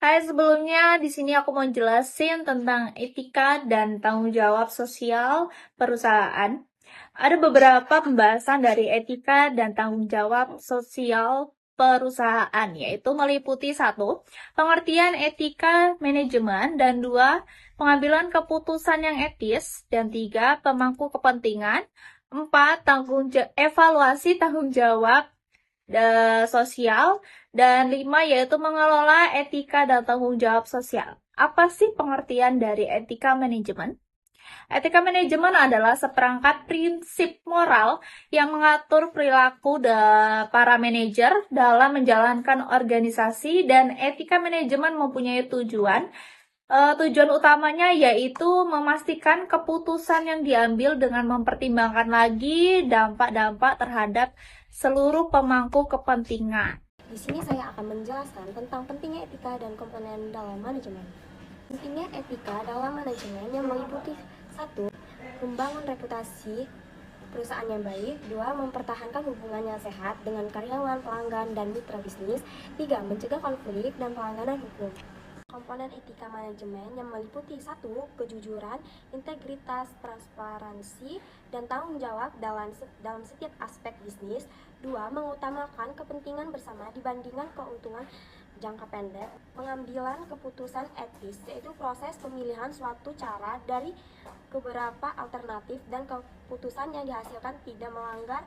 Hai, sebelumnya di sini aku mau jelasin tentang etika dan tanggung jawab sosial perusahaan. Ada beberapa pembahasan dari etika dan tanggung jawab sosial perusahaan, yaitu meliputi satu, pengertian etika manajemen, dan dua, pengambilan keputusan yang etis, dan tiga, pemangku kepentingan, empat, evaluasi tanggung jawab sosial, dan lima yaitu mengelola etika dan tanggung jawab sosial. Apa sih pengertian dari etika manajemen? Etika manajemen adalah seperangkat prinsip moral yang mengatur perilaku para manajer dalam menjalankan organisasi, dan etika manajemen mempunyai tujuan utamanya yaitu memastikan keputusan yang diambil dengan mempertimbangkan lagi dampak-dampak terhadap seluruh pemangku kepentingan. Di sini saya akan menjelaskan tentang pentingnya etika dan komponen dalam manajemen. Pentingnya etika dalam manajemen yang meliputi 1. Membangun reputasi perusahaan yang baik. 2. Mempertahankan hubungan yang sehat dengan karyawan, pelanggan, dan mitra bisnis. 3. Mencegah konflik dan pelanggaran hukum. Komponen etika manajemen yang meliputi 1. Kejujuran, integritas, transparansi, dan tanggung jawab dalam setiap aspek bisnis. 2. Mengutamakan kepentingan bersama dibandingkan keuntungan jangka pendek. Pengambilan keputusan etis, yaitu proses pemilihan suatu cara dari beberapa alternatif dan keputusan yang dihasilkan tidak melanggar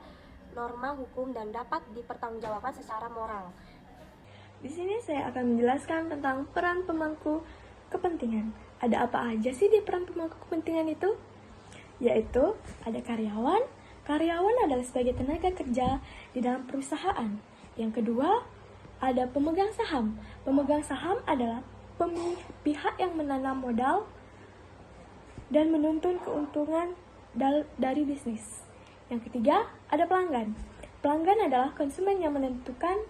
norma hukum dan dapat dipertanggungjawabkan secara moral. Di sini saya akan menjelaskan tentang peran pemangku kepentingan. Ada apa aja sih di peran pemangku kepentingan itu? Yaitu ada karyawan. Karyawan adalah sebagai tenaga kerja di dalam perusahaan. Yang kedua, ada pemegang saham. Pemegang saham adalah pihak yang menanam modal dan menuntun keuntungan dari bisnis. Yang ketiga, ada pelanggan. Pelanggan adalah konsumen yang menentukan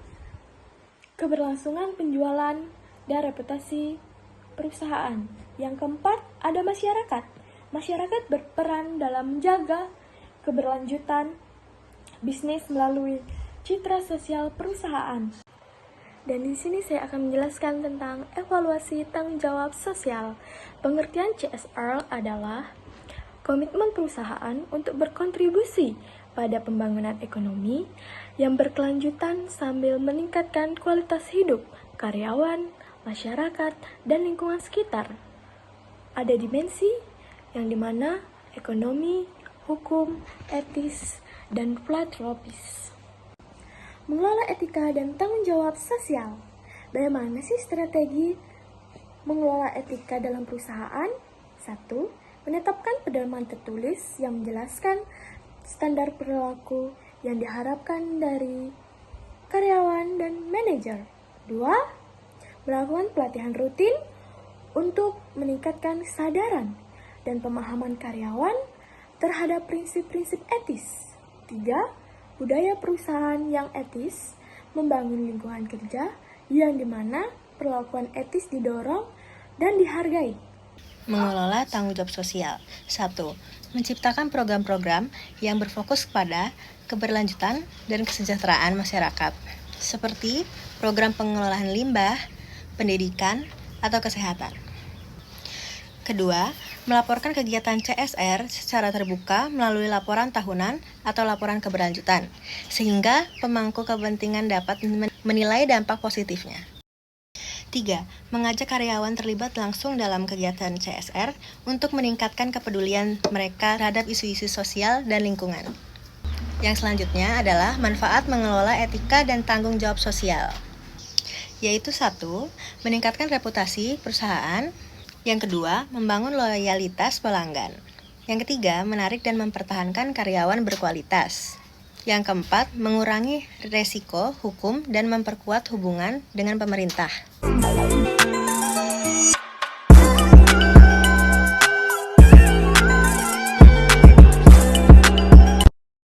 keberlangsungan penjualan dan reputasi perusahaan. Yang keempat, ada masyarakat. Masyarakat berperan dalam menjaga keberlanjutan bisnis melalui citra sosial perusahaan. Dan di sini saya akan menjelaskan tentang evaluasi tanggung jawab sosial. Pengertian CSR adalah komitmen perusahaan untuk berkontribusi pada pembangunan ekonomi yang berkelanjutan sambil meningkatkan kualitas hidup karyawan, masyarakat, dan lingkungan sekitar. Ada dimensi yang dimana ekonomi, hukum, etis, dan filantropis. Mengelola etika dan tanggung jawab sosial. Bagaimana sih strategi mengelola etika dalam perusahaan? 1. Menetapkan pedoman tertulis yang menjelaskan standar perilaku yang diharapkan dari karyawan dan manajer. 2. Melakukan pelatihan rutin untuk meningkatkan kesadaran dan pemahaman karyawan terhadap prinsip-prinsip etis. 3. Budaya perusahaan yang etis, membangun lingkungan kerja yang dimana perlakuan etis didorong dan dihargai. Mengelola tanggung jawab sosial. 1. Menciptakan program-program yang berfokus pada keberlanjutan dan kesejahteraan masyarakat, seperti program pengelolaan limbah, pendidikan, atau kesehatan. Kedua, melaporkan kegiatan CSR secara terbuka melalui laporan tahunan atau laporan keberlanjutan, sehingga pemangku kepentingan dapat menilai dampak positifnya. 3. Mengajak karyawan terlibat langsung dalam kegiatan CSR untuk meningkatkan kepedulian mereka terhadap isu-isu sosial dan lingkungan. Yang selanjutnya adalah manfaat mengelola etika dan tanggung jawab sosial, yaitu 1. Meningkatkan reputasi perusahaan. Yang kedua, membangun loyalitas pelanggan. Yang ketiga, menarik dan mempertahankan karyawan berkualitas. Yang keempat, mengurangi resiko hukum dan memperkuat hubungan dengan pemerintah.